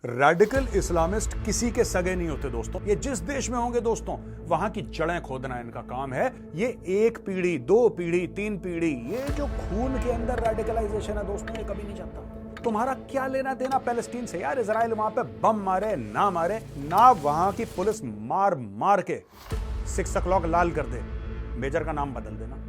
Radical Islamist किसी के सगे नहीं होते दोस्तों। ये जिस देश में होंगे दोस्तों, वहां की जड़ें खोदना इनका काम है। ये एक पीढ़ी, दो पीढ़ी, तीन पीढ़ी, ये जो खून के अंदर रेडिकलाइजेशन है दोस्तों, ये कभी नहीं जाता। तुम्हारा क्या लेना देना पैलेस्टीन से यार? इजराइल वहां पे बम मारे ना मारे ना, वहां की पुलिस मार मार के 6 o'clock लाल कर दे, मेजर का नाम बदल देना,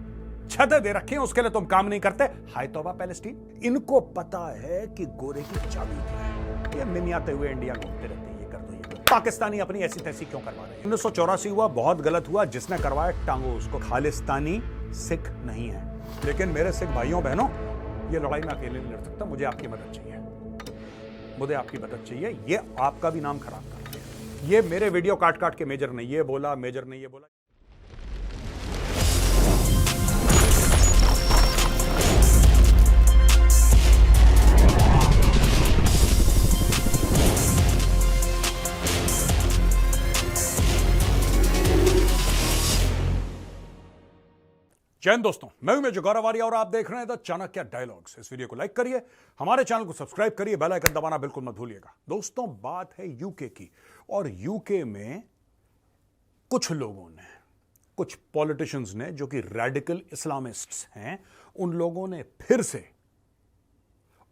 छतें दे रखी हैं, उसके लिए तुम काम नहीं करते। हाय तौबा पैलेस्टीन। इनको पता है कि गोरे की चाबी क्या है। ये मिमियाते हुए इंडिया घूमते रहते हैं, ये कर दो, ये कर दो। पाकिस्तानी अपनी ऐसी तैसी क्यों करवा रहे हैं? 1984 हुआ, बहुत गलत हुआ, जिसने करवाया टांगो उसको। खालिस्तानी सिख नहीं है। लेकिन मेरे सिख भाइयों बहनों, ये लड़ाई में अकेले नहीं लड़ सकता, मुझे आपकी मदद चाहिए, मुझे आपकी मदद चाहिए। ये आपका भी नाम खराब कर रहे हैं। ये मेरे वीडियो काट काट के मेजर ने ये बोला, मेजर ने ये बोला। जय हिंद दोस्तों, मैं हूं मेजर गौरव आर्या और आप देख रहे हैं द चाणक्य डायलॉग्स। इस वीडियो को लाइक करिए, हमारे चैनल को सब्सक्राइब करिए, बेल आइकन दबाना बिल्कुल मत भूलिएगा। दोस्तों, बात है यूके की, और यूके में कुछ लोगों ने, कुछ पॉलिटिशियंस ने, जो कि रेडिकल इस्लामिस्ट्स हैं, उन लोगों ने फिर से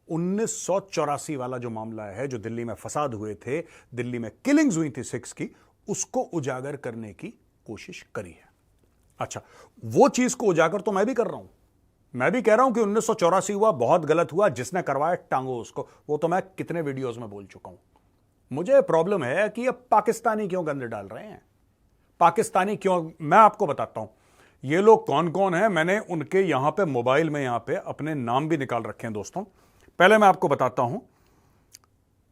1984 वाला जो मामला है, जो दिल्ली में फसाद हुए थे, दिल्ली में किलिंग्स हुई थी सिख्स की, उसको उजागर करने की कोशिश करी है। अच्छा, वो चीज को उजागर तो मैं भी कर रहा हूं। मैं भी कह रहा हूं कि 1984 हुआ, बहुत गलत हुआ, जिसने करवाया टांगो उसको। वो तो मैं कितने वीडियोस में बोल चुका हूं। मुझे प्रॉब्लम है कि ये पाकिस्तानी क्यों गंद डाल रहे हैं, पाकिस्तानी क्यों। मैं आपको बताता हूं ये लोग कौन कौन हैं। मैंने उनके यहां पे मोबाइल में यहां पे अपने नाम भी निकाल रखे हैं दोस्तों। पहले मैं आपको बताता हूं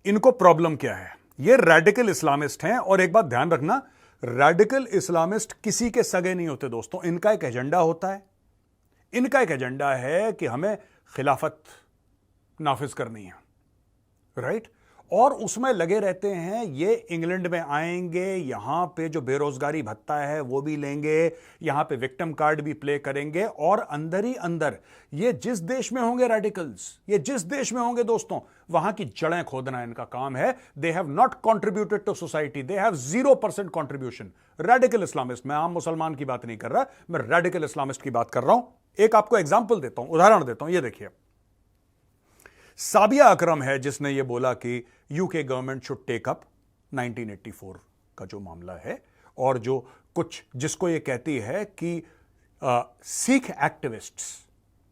इनको प्रॉब्लम क्या है। ये रेडिकल इस्लामिस्ट हैं, और एक बात ध्यान रखना, रेडिकल इस्लामिस्ट किसी के सगे नहीं होते दोस्तों। इनका एक एजेंडा होता है। इनका एक एजेंडा है कि हमें खिलाफत नाफिज करनी है, राइट? और उसमें लगे रहते हैं। ये इंग्लैंड में आएंगे, यहां पे जो बेरोजगारी भत्ता है वो भी लेंगे, यहां पे विक्टिम कार्ड भी प्ले करेंगे, और अंदर ही अंदर ये जिस देश में होंगे रेडिकल्स, ये जिस देश में होंगे दोस्तों, वहां की जड़ें खोदना इनका काम है। They have not contributed to society, they have 0% contribution. Radical Islamist, मैं आम मुसलमान की बात नहीं कर रहा, मैं रेडिकल इस्लामिस्ट की बात कर रहा हूं। एक आपको एग्जाम्पल देता हूं, उदाहरण देता हूं। ये देखिए, साबिया अकरम है जिसने ये बोला कि UK government should take up 1984 का जो मामला है, और जो कुछ जिसको ये कहती है कि सिख एक्टिविस्ट्स।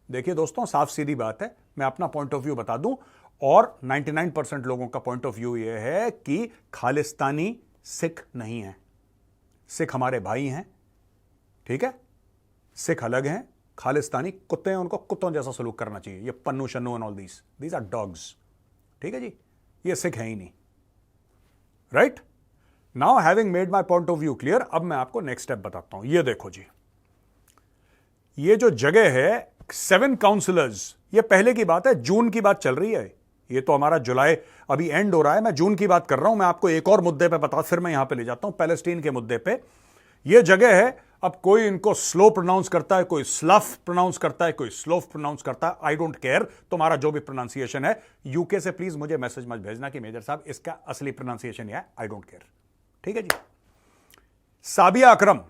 देखिए दोस्तों, साफ सीधी बात है, मैं अपना पॉइंट ऑफ व्यू बता दूं, और 99% लोगों का पॉइंट ऑफ व्यू ये है कि खालिस्तानी सिख नहीं है। सिख हमारे भाई हैं, ठीक है? सिख अलग हैं, खालिस्तानी कुत्ते हैं, उनको कुत्तों जैसा सलूक करना चाहिए। ये Pannu Shannu and all these are dogs, ठीक है जी? ये सिख है ही नहीं, right? Now having made my point of view clear, अब मैं आपको नेक्स्ट स्टेप बताता हूं। ये देखो जी, ये जो जगह है 7 काउंसलर्स, ये पहले की बात है, जून की बात चल रही है। ये तो हमारा जुलाई अभी एंड हो रहा है, मैं जून की बात कर रहा हूं। मैं आपको एक और मुद्दे पे बता, फिर मैं यहां पे ले जाता हूं, पैलेस्टीन के मुद्दे पे। ये जगह है, अब कोई इनको स्लो प्रोनाउंस करता है, कोई स्लफ प्रोनाउंस करता है, कोई स्लोफ प्रोनाउंस करता है। आई डोंट केयर, तुम्हारा जो भी प्रोनाउंसिएशन है। यूके से प्लीज मुझे मैसेज मत भेजना कि मेजर साहब इसका असली प्रोनाउंसिएशन है। आई डोंट केयर, ठीक है जी? साबिया अकरम,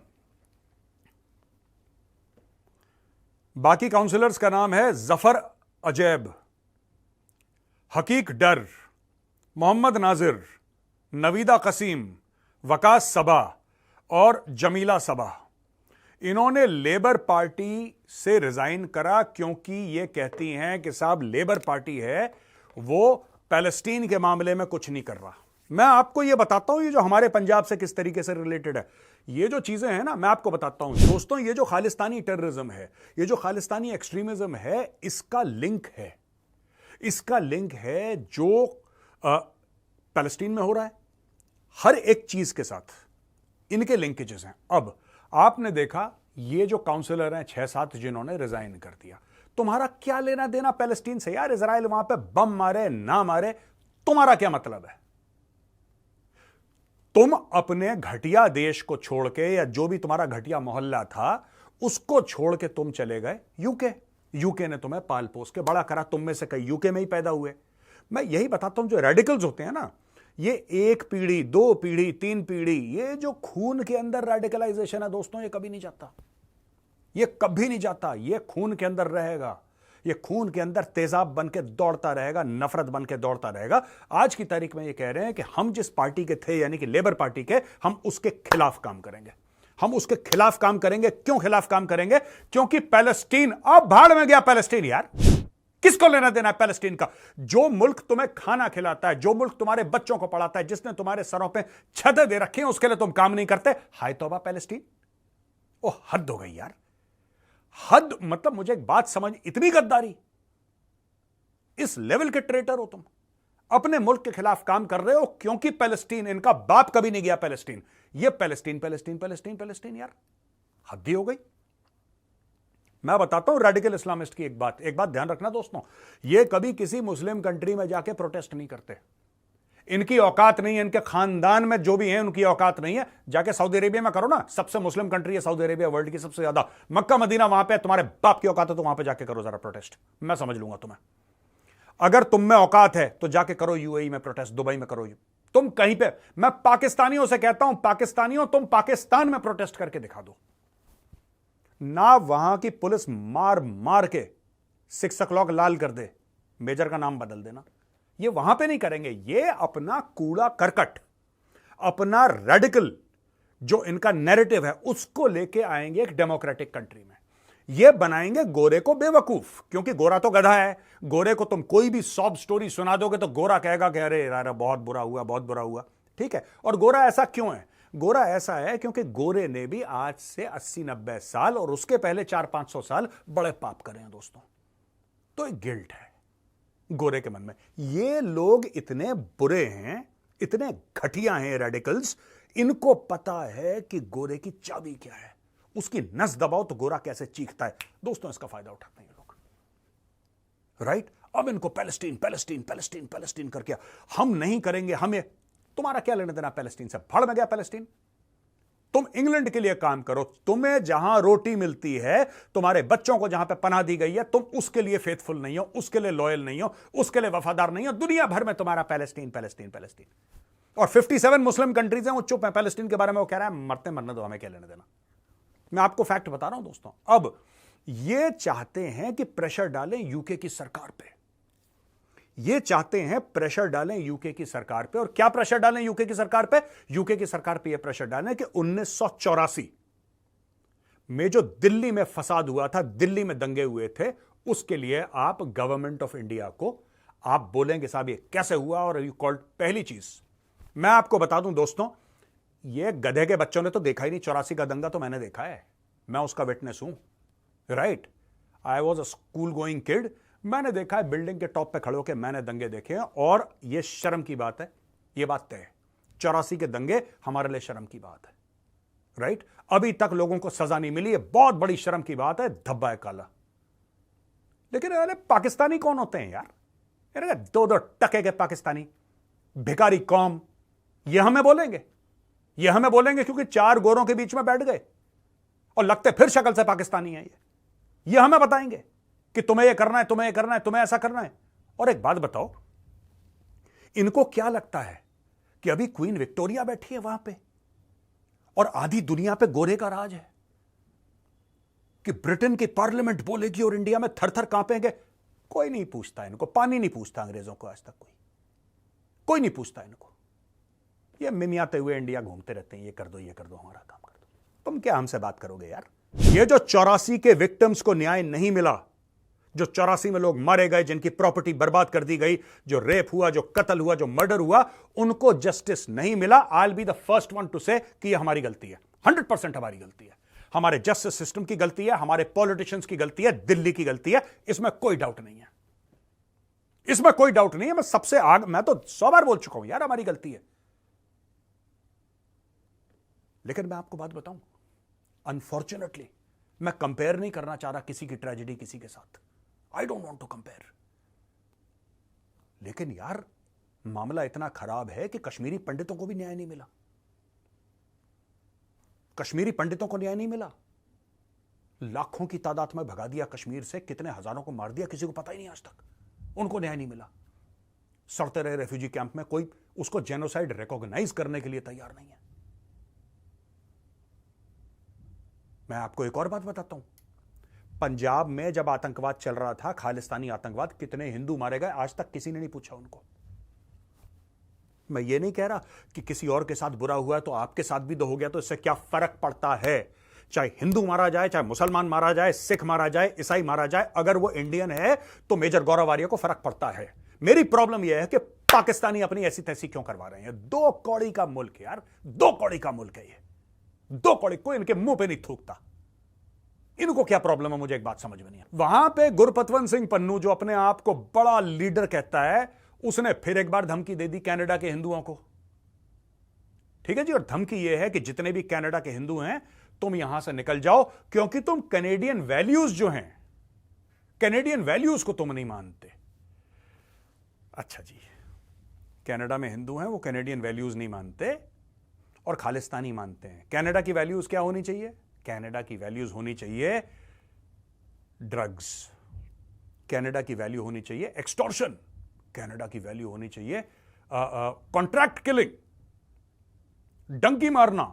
बाकी काउंसिलर्स का नाम है जफर अजैब, हकीक डर, मोहम्मद नाजिर, नवीदा कसीम, वकास सबा और जमीला सबा। इन्होंने लेबर पार्टी से रिजाइन करा, क्योंकि ये कहती हैं कि साहब लेबर पार्टी है वो पैलेस्टीन के मामले में कुछ नहीं कर रहा। मैं आपको ये बताता हूं, ये जो हमारे पंजाब से किस तरीके से रिलेटेड है, ये जो चीजें हैं ना, मैं आपको बताता हूं दोस्तों। ये जो खालिस्तानी टेररिज्म है, ये जो खालिस्तानी एक्सट्रीमिज्म है, इसका लिंक है, इसका लिंक है जो पैलेस्टीन में हो रहा है, हर एक चीज के साथ इनके लिंकेजेस हैं। अब आपने देखा, ये जो काउंसलर हैं 6-7 जिन्होंने रिजाइन कर दिया, तुम्हारा क्या लेना देना पैलेस्टीन से यार? इजराइल वहां पे बम मारे ना मारे, तुम्हारा क्या मतलब है? तुम अपने घटिया देश को छोड़ के, या जो भी तुम्हारा घटिया मोहल्ला था, उसको छोड़ के तुम चले गए यूके। यूके ने तुम्हें पाल पोस के बड़ा करा, तुम में से कई यूके में ही पैदा हुए। मैं यही बताता हूं, जो रेडिकल्स होते हैं ना, ये एक पीढ़ी, दो पीढ़ी, तीन पीढ़ी, ये जो खून के अंदर रेडिकलाइजेशन है दोस्तों, ये कभी नहीं जाता, ये कभी नहीं जाता। ये खून के अंदर रहेगा, ये खून के अंदर तेजाब बन के दौड़ता रहेगा, नफरत बन के दौड़ता रहेगा। आज की तारीख में ये कह रहे हैं कि हम जिस पार्टी के थे, यानी कि लेबर पार्टी के, हम उसके खिलाफ काम करेंगे, हम उसके खिलाफ काम करेंगे। क्यों खिलाफ काम करेंगे? क्योंकि पैलेस्टीन, अब भाड़ में गया पैलेस्टीन यार, किसको लेना देना है पैलेस्टीन का? जो मुल्क तुम्हें खाना खिलाता है, जो मुल्क तुम्हारे बच्चों को पढ़ाता है, जिसने तुम्हारे सरों पे छतें दे रखी हैं, उसके लिए तुम काम नहीं करते। हाय तौबा पैलेस्टीन, ओ हद हो गई यार, हद। मतलब मुझे एक बात समझ, इतनी गद्दारी, इस लेवल के ट्रेटर हो तुम, अपने मुल्क के खिलाफ काम कर रहे हो क्योंकि पैलेस्टीन, इनका बाप कभी नहीं गया पैलेस्टीन, ये पैलेस्टीन पैलेस्टीन पैलेस्टीन पैलेस्टीन, यार हद ही हो गई। मैं बताता हूं रेडिकल इस्लामिस्ट की एक बात ध्यान रखना दोस्तों, ये कभी किसी मुस्लिम कंट्री में जाके प्रोटेस्ट नहीं करते, इनकी औकात नहीं है, इनके खानदान में जो भी है उनकी औकात नहीं है। जाके सऊदी अरेबिया में करो ना, सबसे मुस्लिम कंट्री है सऊदी अरेबिया, वर्ल्ड की सबसे ज्यादा, मक्का मदीना वहां पे, तुम्हारे बाप की औकात है तो वहां पे जाके करो जरा प्रोटेस्ट, मैं समझ लूंगा तुम्हें। अगर तुम में औकात है तो जाके करो यूएई में प्रोटेस्ट, दुबई में करो, तुम कहीं पे। मैं पाकिस्तानियों से कहता हूं, पाकिस्तानियों तुम पाकिस्तान में प्रोटेस्ट करके दिखा दो ना, वहां की पुलिस मार मार के 6 o'clock लाल कर दे, मेजर का नाम बदल देना, ये वहां पे नहीं करेंगे। ये अपना कूड़ा करकट, अपना रेडिकल जो इनका नैरेटिव है, उसको लेके आएंगे एक डेमोक्रेटिक कंट्री में। ये बनाएंगे गोरे को बेवकूफ, क्योंकि गोरा तो गधा है। गोरे को तुम कोई भी सॉब स्टोरी सुना दोगे तो गोरा कहेगा कि अरे यार बहुत बुरा हुआ, बहुत बुरा हुआ, ठीक है। और गोरा ऐसा क्यों है? गोरा ऐसा है क्योंकि गोरे ने भी आज से 80-90 साल और उसके पहले 400-500 साल बड़े पाप करे हैं दोस्तों। तो एक गिल्ट है गोरे के मन में। ये लोग इतने बुरे हैं, इतने घटिया हैं रेडिकल्स, इनको पता है कि गोरे की चाबी क्या है, उसकी नस दबाओ तो गोरा कैसे चीखता है। दोस्तों इसका फायदा उठाते हैं ये लोग, राइट। अब इनको पैलेस्टीन पैलेस्टीन पैलेस्टीन पैलेस्टीन करके हम नहीं करेंगे, हमें तुम्हारा क्या लेना देना पैलेस्टीन से? भाड़ में गया पैलेस्टीन। तुम इंग्लैंड के लिए काम करो, तुम्हें जहां रोटी मिलती है, तुम्हारे बच्चों को जहां पे पनाह दी गई है, तुम उसके लिए फेथफुल नहीं हो, उसके लिए लॉयल नहीं हो, उसके लिए वफादार नहीं हो। दुनिया भर में तुम्हारा पैलेस्टीन पैलेस्टीन पैलेस्टीन, और 57 मुस्लिम कंट्रीज हैं वो चुप है पैलेस्टीन के बारे में, वो कह रहा है मरते मरने दो, हमें क्या लेना देना। मैं आपको फैक्ट बता रहा हूं दोस्तों। अब ये चाहते हैं कि प्रेशर डालें यूके की सरकार पे, ये चाहते हैं प्रेशर डालें यूके की सरकार पे। और क्या प्रेशर डालें यूके की सरकार पे? यूके की सरकार पे यह प्रेशर डालें कि 1984 में जो दिल्ली में फसाद हुआ था, दिल्ली में दंगे हुए थे, उसके लिए आप गवर्नमेंट ऑफ इंडिया को आप बोलेंगे साहब ये कैसे हुआ और यू कॉल्ड। पहली चीज मैं आपको बता दूं दोस्तों, ये गधे के बच्चों ने तो देखा ही नहीं 84 का दंगा, तो मैंने देखा है, मैं उसका विटनेस हूं, right. I was a school going kid, मैंने देखा है, बिल्डिंग के टॉप पे खड़े होकर मैंने दंगे देखे हैं। और ये शर्म की बात है, ये बात तय है, 84 के दंगे हमारे लिए शर्म की बात है, राइट। अभी तक लोगों को सजा नहीं मिली, ये बहुत बड़ी शर्म की बात है, धब्बा है काला। लेकिन अरे पाकिस्तानी कौन होते हैं यार? अरे 2-2 टके के पाकिस्तानी भिखारी कौम, ये हमें बोलेंगे, ये हमें बोलेंगे क्योंकि 4 गोरों के बीच में बैठ गए और लगते फिर शक्ल से पाकिस्तानी है। ये हमें बताएंगे कि तुम्हें ये करना है, तुम्हें ये करना है, तुम्हें ऐसा करना है। और एक बात बताओ, इनको क्या लगता है कि अभी क्वीन विक्टोरिया बैठी है वहां पे और आधी दुनिया पे गोरे का राज है, कि ब्रिटेन की पार्लियामेंट बोलेगी और इंडिया में थर-थर कांपेंगे? कोई नहीं पूछता इनको, पानी नहीं पूछता अंग्रेजों को आज तक, कोई नहीं पूछता इनको। ये मिमियाते हुए इंडिया घूमते रहते हैं, ये कर दो, ये कर दो, हमारा काम कर दो। तुम क्या हमसे बात करोगे यार? ये जो 84 के विक्टिम्स को न्याय नहीं मिला, जो 84 में लोग मारे गए, जिनकी प्रॉपर्टी बर्बाद कर दी गई, जो रेप हुआ, जो कत्ल हुआ, जो मर्डर हुआ, उनको जस्टिस नहीं मिला। I will be the first one two से कि यह हमारी गलती है, 100% हमारी गलती है, हमारे जस्टिस सिस्टम की गलती है, हमारे पॉलिटिशियंस की गलती है, दिल्ली की गलती है, इसमें कोई डाउट नहीं है, इसमें कोई डाउट नहीं है। मैं सबसे आगे, मैं तो 100 बार बोल चुका हूं यार हमारी गलती है। लेकिन मैं आपको बात बताऊं, अनफॉर्चुनेटली मैं कंपेयर नहीं करना चाह रहा किसी की ट्रेजेडी किसी के साथ, I don't want to compare. लेकिन यार मामला इतना खराब है कि कश्मीरी पंडितों को भी न्याय नहीं मिला, कश्मीरी पंडितों को न्याय नहीं मिला। लाखों की तादाद में भगा दिया कश्मीर से, कितने हजारों को मार दिया, किसी को पता ही नहीं आज तक, उनको न्याय नहीं मिला। सड़ते रहे रेफ्यूजी कैंप में, कोई उसको जेनोसाइड रिकॉग्नाइज करने के लिए तैयार नहीं है। मैं आपको एक और बात बताता हूं, पंजाब में जब आतंकवाद चल रहा था, खालिस्तानी आतंकवाद, कितने हिंदू मारे गए आज तक किसी ने नहीं पूछा उनको। मैं ये नहीं कह रहा कि किसी और के साथ बुरा हुआ है तो आपके साथ भी तो हो गया, तो इससे क्या फर्क पड़ता है? चाहे हिंदू मारा जाए, चाहे मुसलमान मारा जाए, सिख मारा जाए, ईसाई मारा जाए, अगर वो इंडियन है तो मेजर गौरव आर्य को फर्क पड़ता है। मेरी प्रॉब्लम यह है कि पाकिस्तानी अपनी ऐसी तैसी क्यों करवा रहे हैं? 2 कौड़ी का मुल्क है यार, 2 कौड़ी का मुल्क है ये, 2 कौड़ी, कोई इनके मुंह पे नहीं थूकता। इनको क्या प्रॉब्लम है, मुझे एक बात समझ में नहीं है। वहां पे गुरपतवंत सिंह पन्नू, जो अपने आप को बड़ा लीडर कहता है, उसने फिर एक बार धमकी दे दी कनाडा के हिंदुओं को। ठीक है जी, और धमकी यह है कि जितने भी कनाडा के हिंदू हैं तुम यहां से निकल जाओ, क्योंकि तुम कैनेडियन वैल्यूज जो हैं, कैनेडियन वैल्यूज को तुम नहीं मानते। अच्छा जी, कनाडा में हिंदू हैं, वो कैनेडियन वैल्यूज नहीं मानते और खालिस्तानी मानते हैं। कनाडा की वैल्यूज क्या होनी चाहिए? कनाडा की वैल्यूज होनी चाहिए ड्रग्स, कनाडा की वैल्यू होनी चाहिए एक्सटॉर्शन, कनाडा की वैल्यू होनी चाहिए कॉन्ट्रैक्ट किलिंग, डंकी मारना,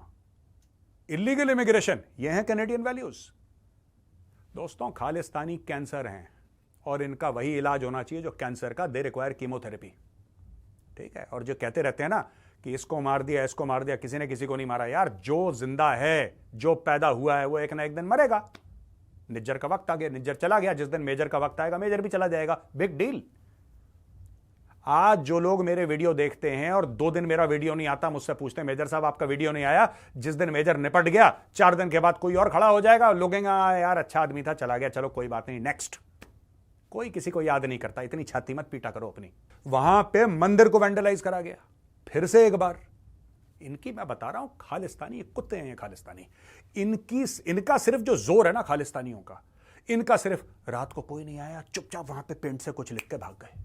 इलीगल इमिग्रेशन। ये हैं कैनेडियन वैल्यूज। दोस्तों, खालिस्तानी कैंसर हैं और इनका वही इलाज होना चाहिए जो कैंसर का, दे रिक्वायर कीमोथेरेपी। ठीक है, और जो कहते रहते हैं ना कि इसको मार दिया, इसको मार दिया, किसी ने किसी को नहीं मारा यार। जो जिंदा है, जो पैदा हुआ है, वो एक ना एक दिन मरेगा। निज्जर का वक्त आ गया, निज्जर चला गया, जिस दिन मेजर का वक्त आएगा मेजर भी चला जाएगा, बिग डील। आज जो लोग मेरे वीडियो देखते हैं और 2 दिन मेरा वीडियो नहीं आता, मुझसे पूछते हैं मेजर साहब आपका वीडियो नहीं आया, जिस दिन मेजर निपट गया 4 दिन के बाद कोई और खड़ा हो जाएगा, लोग कहेंगे यार अच्छा आदमी था, चला गया, चलो कोई बात नहीं, नेक्स्ट। कोई किसी को याद नहीं करता, इतनी छाती मत पीटा करो अपनी। वहां पे मंदिर को वेंडलाइज करा गया फिर से एक बार। इनकी मैं बता रहा हूं, खालिस्तानी कुत्ते हैं ये खालिस्तानी। इनका सिर्फ जो जोर है ना खालिस्तानियों का, इनका सिर्फ रात को कोई नहीं आया, चुपचाप वहां पे पेंट से कुछ लिख के भाग गए।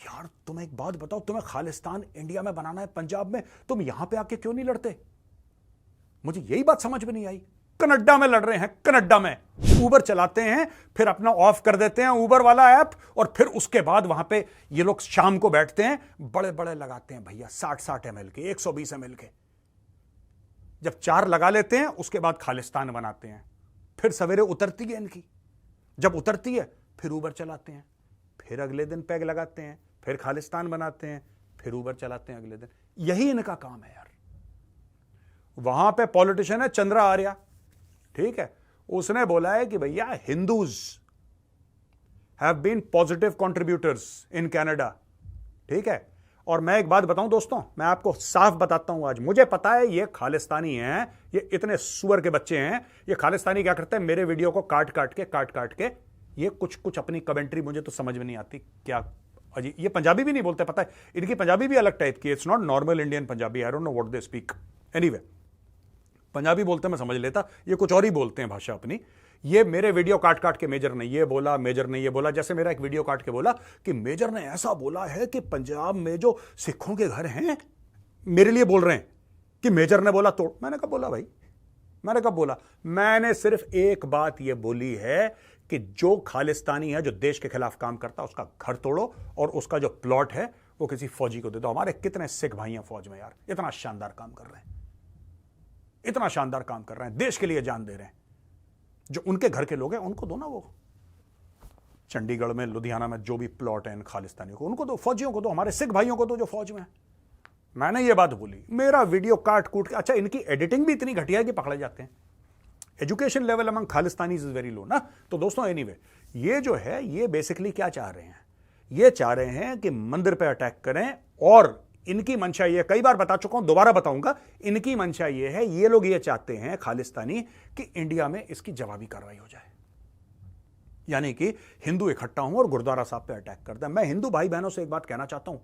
यार तुम एक बात बताओ, तुम्हें खालिस्तान इंडिया में बनाना है, पंजाब में, तुम यहां पे आके क्यों नहीं लड़ते? मुझे यही बात समझ में नहीं आई। कनाडा में लड़ रहे हैं, कनाडा में उबर चलाते हैं, फिर अपना ऑफ कर देते हैं उबर वाला ऐप, और फिर उसके बाद वहां पे ये लोग शाम को बैठते हैं, बड़े बड़े लगाते हैं भैया, 60-60 ml के, 120 ml के। जब 4 लगा लेते हैं उसके बाद खालिस्तान बनाते हैं। फिर सवेरे उतरती है इनकी, जब उतरती है फिर उबर चलाते हैं, फिर अगले दिन पैग लगाते हैं, फिर खालिस्तान बनाते हैं, फिर उबर चलाते हैं अगले दिन। यही इनका काम है यार। वहां पे पॉलिटिशियन है चंद्रा आर्या, ठीक है, उसने बोला है कि भैया Hindus have been positive contributors in Canada. ठीक है, और मैं एक बात बताऊं दोस्तों, मैं आपको साफ बताता हूं, आज मुझे पता है ये खालिस्तानी हैं, ये इतने सुअर के बच्चे हैं। ये खालिस्तानी क्या करते हैं, मेरे वीडियो को काट काट के ये कुछ अपनी कमेंट्री, मुझे तो समझ में नहीं आती क्या। अजी ये पंजाबी भी नहीं बोलते, पता है इनकी पंजाबी भी अलग टाइप की, it's not normal Indian Punjabi, I don't know what they speak. Anyway, Punjabi बोलते मैं समझ लेता, ये कुछ और ही बोलते हैं भाषा अपनी। ये मेरे वीडियो काट के मेजर ने ये बोला, मेजर ने ये बोला, जैसे मेरा एक वीडियो काट के बोला कि मेजर ने ऐसा बोला है कि पंजाब में जो सिखों के घर हैं, मेरे लिए बोल रहे हैं कि मेजर ने बोला तोड़। मैंने कब बोला भाई, मैंने कब बोला? मैंने सिर्फ एक बात ये बोली है कि जो खालिस्तानी है, जो देश के खिलाफ काम करता है, उसका घर तोड़ो और उसका जो प्लॉट है वो किसी फौजी को दे दो। हमारे कितने सिख भाई हैं फौज में यार, इतना शानदार काम कर रहे हैं, इतना शानदार काम कर रहे हैं, देश के लिए जान दे रहे हैं। जो उनके घर के लोग हैं उनको दो ना, वो चंडीगढ़ में, लुधियाना में जो भी प्लॉट है इन खालिस्तानियों को, उनको दो, फौजियों को दो, हमारे सिख भाइयों को दो जो फौज में है। मैंने ये बात बोली, मेरा वीडियो काट कूट के। अच्छा, इनकी एडिटिंग भी इतनी घटिया है कि पकड़े जाते हैं। Education level among Khalistani is very low ना। तो दोस्तों एनीवे, ये जो है ये बेसिकली क्या चाह रहे हैं, ये चाह रहे हैं कि मंदिर पे अटैक करें, और इनकी मंशा ये, कई बार बता चुका हूं, दोबारा बताऊंगा, इनकी मंशा ये है, ये लोग ये चाहते हैं खालिस्तानी कि इंडिया में इसकी जवाबी कार्रवाई हो जाए, यानी कि हिंदू इकट्ठा हों और गुरुद्वारा साहब पे अटैक कर दें। मैं हिंदू भाई बहनों से एक बात कहना चाहता हूं,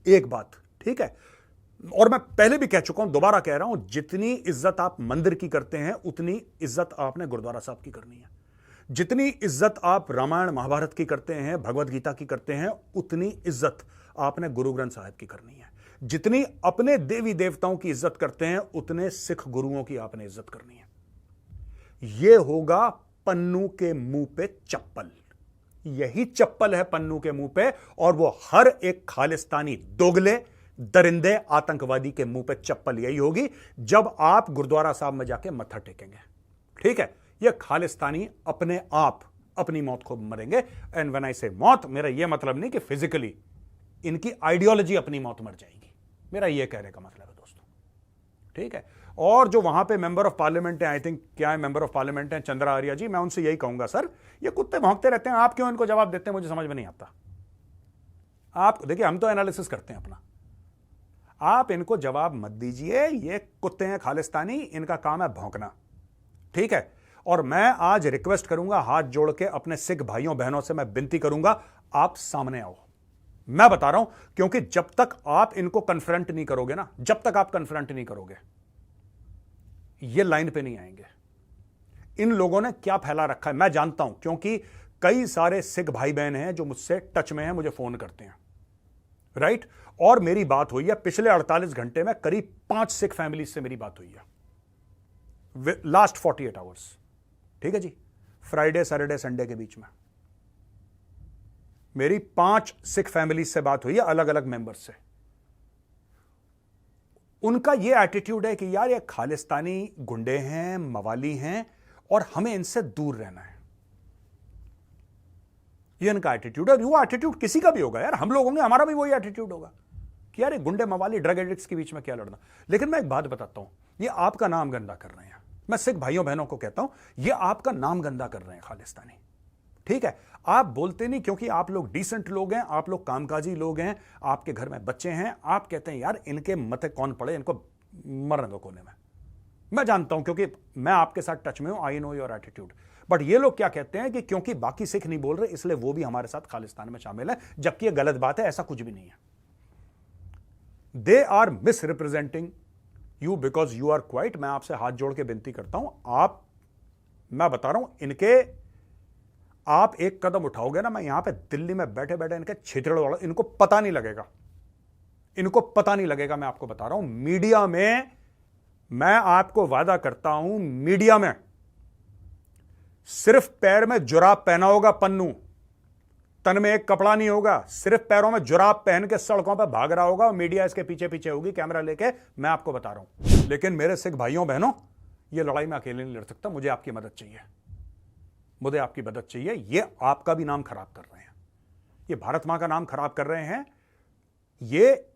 एक बात, ठीक है, और मैं पहले भी कह चुका हूं, दोबारा कह रहा हूं, जितनी इज्जत आप मंदिर की करते हैं उतनी इज्जत आपने गुरुद्वारा साहब की करनी है। जितनी इज्जत आप रामायण महाभारत की करते हैं, भगवत गीता की करते हैं, उतनी इज्जत आपने गुरु ग्रंथ साहिब की करनी है। जितनी अपने देवी देवताओं की इज्जत करते हैं, उतने सिख गुरुओं की आपने इज्जत करनी है। यह होगा पन्नू के मुंह पे चप्पल, यही चप्पल है पन्नू के मुंह पे, और वो हर एक खालिस्तानी दोगले दरिंदे आतंकवादी के मुंह पे चप्पल यही होगी जब आप गुरुद्वारा साहब में जाके मत्था टेकेंगे। ठीक है, ये खालिस्तानी अपने आप अपनी मौत को मरेंगे। एंड व्हेन आई से मौत, मेरा यह मतलब नहीं कि फिजिकली इनकी आइडियोलॉजी अपनी मौत मर जाएगी, मेरा यह कहने का मतलब है दोस्तों। ठीक है, और जो वहां पे मेंबर ऑफ पार्लियामेंट है, आई थिंक क्या है, मेंबर ऑफ पार्लियामेंट है चंद्रा आर्या जी, मैं उनसे यही कहूंगा, सर ये कुत्ते भौंकते रहते हैं, आप क्यों इनको जवाब देते हैं, मुझे समझ में नहीं आता। आप देखिए, हम तो एनालिसिस करते हैं अपना, आप इनको जवाब मत दीजिए, ये कुत्ते हैं खालिस्तानी, इनका काम है भौंकना। ठीक है, और मैं आज रिक्वेस्ट करूंगा हाथ जोड़ के अपने सिख भाइयों बहनों से, मैं विनती करूंगा, आप सामने आओ। मैं बता रहा हूं, क्योंकि जब तक आप इनको कन्फ्रंट नहीं करोगे ना, जब तक आप कन्फ्रंट नहीं करोगे, ये लाइन पे नहीं आएंगे। इन लोगों ने क्या फैला रखा है मैं जानता हूं, क्योंकि कई सारे सिख भाई बहन हैं जो मुझसे टच में हैं, मुझे फोन करते हैं, राइट। और मेरी बात हुई है पिछले 48 घंटे में, करीब 5 सिख फैमिली से मेरी बात हुई है लास्ट 48 आवर्स। ठीक है जी, फ्राइडे सैटरडे संडे के बीच में मेरी 5 सिख फैमिली से बात हुई है, अलग अलग मेंबर्स से। उनका यह एटीट्यूड है कि यार ये खालिस्तानी गुंडे हैं, मवाली हैं, और हमें इनसे दूर रहना है। ये इनका एटीट्यूड है, और वो एटीट्यूड किसी का भी होगा यार, हम लोग होंगे, हमारा भी वही एटीट्यूड होगा कि यार ये गुंडे मवाली ड्रग एडिक्ट्स के बीच में क्या लड़ना। लेकिन मैं एक बात बताता हूं, ये आपका नाम गंदा कर रहे हैं। मैं सिख भाइयों बहनों को कहता हूं, ये आपका नाम गंदा कर रहे हैं खालिस्तानी। ठीक है, आप बोलते नहीं क्योंकि आप लोग डिसेंट लोग हैं, आप लोग कामकाजी लोग हैं, आपके घर में बच्चे हैं, आप कहते हैं यार इनके मते कौन पड़े, इनको मरने दो कोने में। मैं जानता हूं क्योंकि मैं आपके साथ टच में हूं, I know your attitude. But ये लोग क्या कहते हैं कि क्योंकि बाकी सिख नहीं बोल रहे इसलिए वो भी हमारे साथ खालिस्तान में शामिल है, जबकि ये गलत बात है, ऐसा कुछ भी नहीं है। They are misrepresenting you because you are quite. मैं आपसे हाथ जोड़ के विनती करता हूं, मैं बता रहा हूं, इनके आप एक कदम उठाओगे ना, मैं यहां पे दिल्ली में बैठे बैठे इनके छितड़ वाला, इनको पता नहीं लगेगा, इनको पता नहीं लगेगा। मैं आपको बता रहा हूं, मीडिया में मैं आपको वादा करता हूं, मीडिया में सिर्फ पैर में जुराब पहना होगा पन्नू, तन में एक कपड़ा नहीं होगा, सिर्फ पैरों में जुराब पहन के सड़कों पर भाग रहा होगा, और मीडिया इसके पीछे पीछे होगी कैमरा लेके। मैं आपको बता रहा हूं। लेकिन मेरे सिख भाइयों बहनों, ये लड़ाई मैं अकेले नहीं लड़ सकता, मुझे आपकी मदद चाहिए, मुझे आपकी मदद चाहिए। ये आपका भी नाम खराब कर रहे हैं, ये भारत मां का नाम खराब कर रहे हैं, ये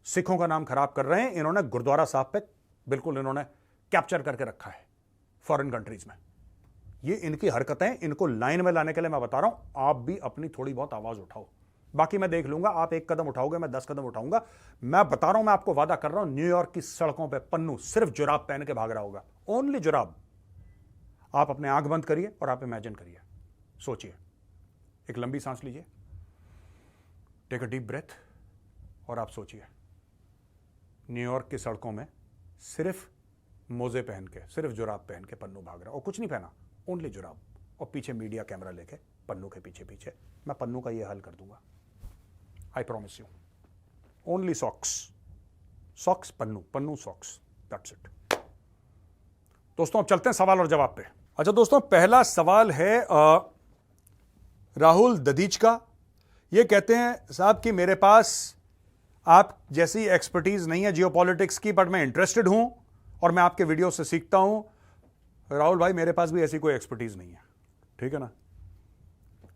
सिखों का नाम खराब कर रहे हैं। इन्होंने गुरुद्वारा साहब पे बिल्कुल इन्होंने कैप्चर करके रखा है फॉरेन कंट्रीज में। ये इनकी हरकतें, इनको लाइन में लाने के लिए मैं बता रहा हूं, आप भी अपनी थोड़ी बहुत आवाज उठाओ। बाकी मैं देख लूंगा, आप 1 कदम उठाओगे, मैं 10 कदम उठाऊंगा। मैं बता रहा हूं, मैं आपको वादा कर रहा हूं, न्यूयॉर्क की सड़कों पर पन्नू सिर्फ जुराब पहन के भाग रहा होगा, ओनली जुराब। आप अपने आंख बंद करिए और आप इमेजिन करिए, सोचिए, एक लंबी सांस लीजिए, टेक अ डीप ब्रेथ, और आप सोचिए न्यूयॉर्क की सड़कों में सिर्फ मोजे पहन के, सिर्फ जुराब पहन के पन्नू भाग रहा, और कुछ नहीं पहना, ओनली जुराब, और पीछे मीडिया कैमरा लेके पन्नू के पीछे पीछे। मैं पन्नू का ये हल कर दूंगा, I promise you. Only socks, socks Pannu, Pannu socks, that's it. दोस्तों अब चलते हैं सवाल और जवाब पे। अच्छा दोस्तों, पहला सवाल है राहुल ददीच का। ये कहते हैं साहब कि मेरे पास आप जैसी एक्सपर्टीज नहीं है जियोपॉलिटिक्स की, बट मैं इंटरेस्टेड हूं और मैं आपके वीडियो से सीखता हूं। राहुल भाई, मेरे पास भी ऐसी कोई एक्सपर्टीज नहीं है, ठीक है ना।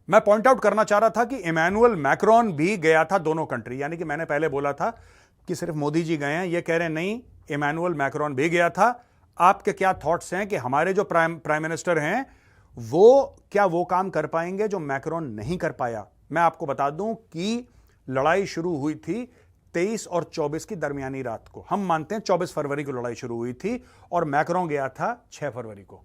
मैं पॉइंट आउट करना चाह रहा था कि इमैनुअल मैक्रोन भी गया था दोनों कंट्री, यानी कि मैंने पहले बोला था कि सिर्फ मोदी जी गए हैं, ये कह रहे हैं नहीं, इमैनुअल मैक्रोन भी गया था। आपके क्या थॉट्स हैं कि हमारे जो प्राइम मिनिस्टर हैं वो क्या वो काम कर पाएंगे जो मैक्रोन नहीं कर पाया। मैं आपको बता दूं कि लड़ाई शुरू हुई थी 23 और 24 की दरमियानी रात को। हम मानते हैं 24 फरवरी को लड़ाई शुरू हुई थी और मैक्रोन गया था 6 फरवरी को,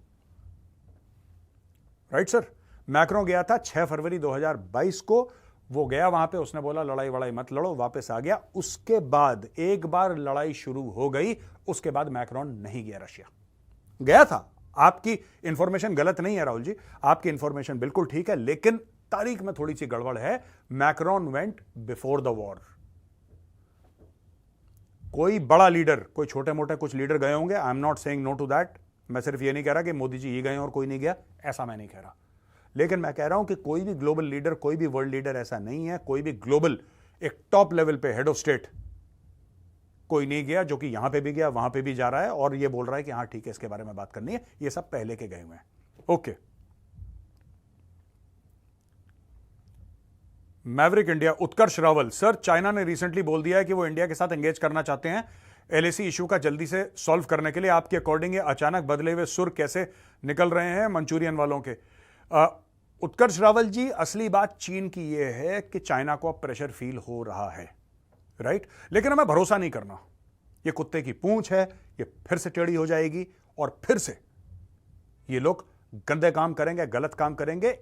राइट सर। मैक्रोन गया था 6 फरवरी 2022 को, वो गया वहां पे, उसने बोला लड़ाई वड़ाई मत लड़ो, वापस आ गया। उसके बाद एक बार लड़ाई शुरू हो गई, उसके बाद मैक्रोन नहीं गया रशिया। गया था, आपकी इंफॉर्मेशन गलत नहीं है राहुल जी, आपकी इंफॉर्मेशन बिल्कुल ठीक है, लेकिन तारीख में थोड़ी सी गड़बड़ है। Macron went before the war. कोई बड़ा लीडर, कोई छोटे मोटे कुछ लीडर गए होंगे, I am not saying no to that. मैं सिर्फ ये नहीं कह रहा कि मोदी जी ही गए और कोई नहीं गया, ऐसा मैं नहीं कह रहा। लेकिन मैं कह रहा हूं कि कोई भी ग्लोबल लीडर, कोई भी वर्ल्ड लीडर ऐसा नहीं है, कोई भी ग्लोबल एक टॉप लेवल पे हेड ऑफ स्टेट कोई नहीं गया जो कि यहां पे भी गया, वहां पे भी जा रहा है और ये बोल रहा है कि हां ठीक है इसके बारे में बात करनी है। ये सब पहले के गए हुए हैं। ओके, मैवरिक इंडिया, उत्कर्ष रावल, सर चाइना ने रिसेंटली बोल दिया है कि वो इंडिया के साथ एंगेज करना चाहते हैं एलएसी इशू का जल्दी से सॉल्व करने के लिए। आपके अकॉर्डिंग ये अचानक बदले हुए सुर कैसे निकल रहे हैं मंचूरियन वालों के? उत्कर्ष रावल जी, असली बात चीन की यह है कि चाइना को अब प्रेशर फील हो रहा है, राइट? लेकिन हमें भरोसा नहीं करना। ये कुत्ते की पूंछ है, ये फिर से टेढ़ी हो जाएगी और फिर से ये लोग गंदे काम करेंगे, गलत काम करेंगे।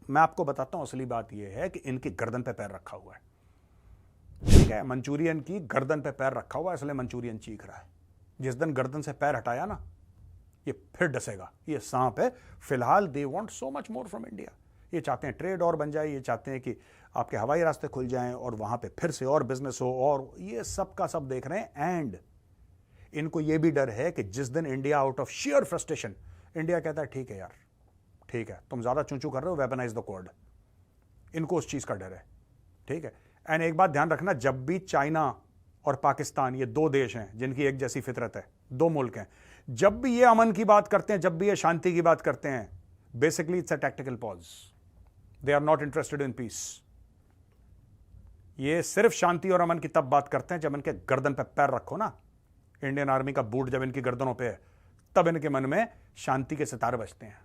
मैं आपको बताता हूं असली बात यह है कि इनकी गर्दन पे पैर रखा हुआ है, ठीक है? मंचूरियन की गर्दन पे पैर रखा हुआ है, इसलिए मंचूरियन चीख रहा है। जिस दिन गर्दन से पैर हटाया ना, ये फिर डसेगा। ये सांप है। फिलहाल they want so much more from India. ये चाहते हैं ट्रेड और बन जाए, ये चाहते हैं कि आपके हवाई रास्ते खुल जाएं और वहां पे फिर से और बिजनेस हो, और ये सब का सब देख रहे हैं। एंड इनको ये भी डर है कि जिस दिन India out of share frustration, India कहता है ठीक है यार, ठीक है तुम ज्यादा चूचू कर रहे हो, वेपनाइज द कोड। इनको उस चीज का डर है, ठीक है? एंड एक बात ध्यान रखना, जब भी चाइना और पाकिस्तान, ये दो देश हैं जिनकी एक जैसी फितरत है, दो मुल्क हैं, जब भी ये अमन की बात करते हैं, जब भी ये शांति की बात करते हैं, basically it's a tactical pause. They are not interested in peace. ये सिर्फ शांति और अमन की तब बात करते हैं जब इनके गर्दन पे पैर रखो ना, इंडियन आर्मी का बूट जब इनकी गर्दनों पे है, तब इनके मन में शांति के सितारे बजते हैं।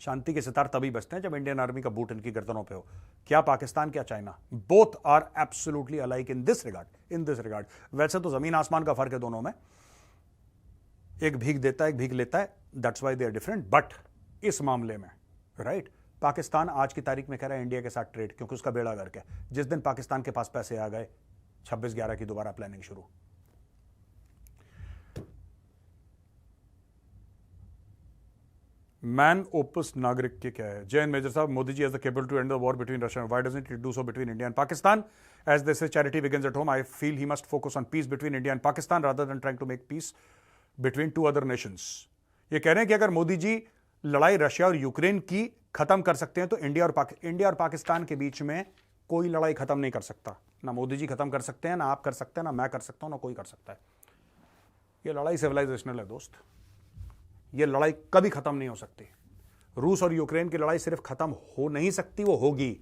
शांति के सितार तभी बजते हैं जब इंडियन आर्मी का बूट इनकी गर्दनों पे हो। क्या पाकिस्तान, क्या China, both are absolutely alike in this regard. वैसे तो जमीन आसमान का फर्क है दोनों में, एक भीग देता है, एक भीग लेता है, that's why they are different. But इस मामले में, राइट, पाकिस्तान आज की तारीख में कह रहा है इंडिया के साथ ट्रेड, क्योंकि उसका बेड़ा गर्क है। जिस दिन पाकिस्तान के पास पैसे आ गए, 26/11 की दोबारा प्लानिंग शुरू। मैन ओपस नागरिक के क्या है? जय हिंद मेजर साहब, Modi ji has the capable to end the war between Russia, why doesn't it do so between India and Pakistan? As they say charity begins at home, I feel he must focus on peace between India and Pakistan rather than trying to make peace between two other nations. ये कह रहे हैं कि अगर मोदी जी लड़ाई Russia और Ukraine की खत्म कर सकते हैं तो इंडिया और पाकिस्तान के बीच में कोई लड़ाई खत्म नहीं कर सकता। ना मोदी जी खत्म कर सकते हैं, ना आप कर सकते हैं, ना मैं कर सकता हूं, ना कोई कर सकता है। ये लड़ाई सिविलाइजेशनल है दोस्त, ये लड़ाई कभी खत्म नहीं हो सकती। रूस और यूक्रेन की लड़ाई सिर्फ खत्म हो नहीं सकती, वो होगी।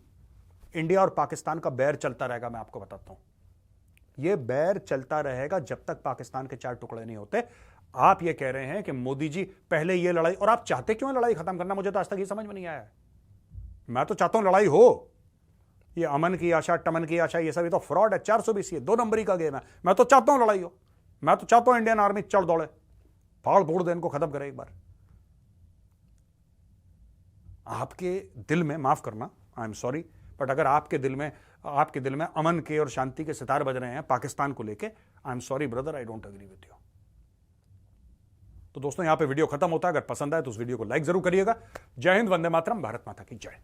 इंडिया और पाकिस्तान का बैर चलता रहेगा। मैं आपको बताता हूं, यह बैर चलता रहेगा जब तक पाकिस्तान के 4 टुकड़े नहीं होते। आप यह कह रहे हैं कि मोदी जी पहले यह लड़ाई, और आप चाहते क्यों लड़ाई खत्म करना? मुझे तो आज तक ये समझ में नहीं आया है। मैं तो चाहता हूं लड़ाई हो। ये अमन की आशा, टमन की आशा, ये सब ये तो फ्रॉड है, 420 है, 2 नंबरी का गेम है। मैं तो चाहता हूं लड़ाई हो। मैं तो चाहता हूं इंडियन आर्मी चढ़ दौड़े, फाड़ फोड़ दे, इनको खत्म करे एक बार। आपके दिल में, माफ करना, आई एम सॉरी, बट अगर आपके दिल में अमन के और शांति के सितार बज रहे हैं पाकिस्तान को लेके, I am sorry brother, I don't agree with you. तो दोस्तों, यहां पे वीडियो खत्म होता है। अगर पसंद आए तो उस वीडियो को लाइक जरूर करिएगा। जय हिंद, वंदे मातरम, भारत माता की जय।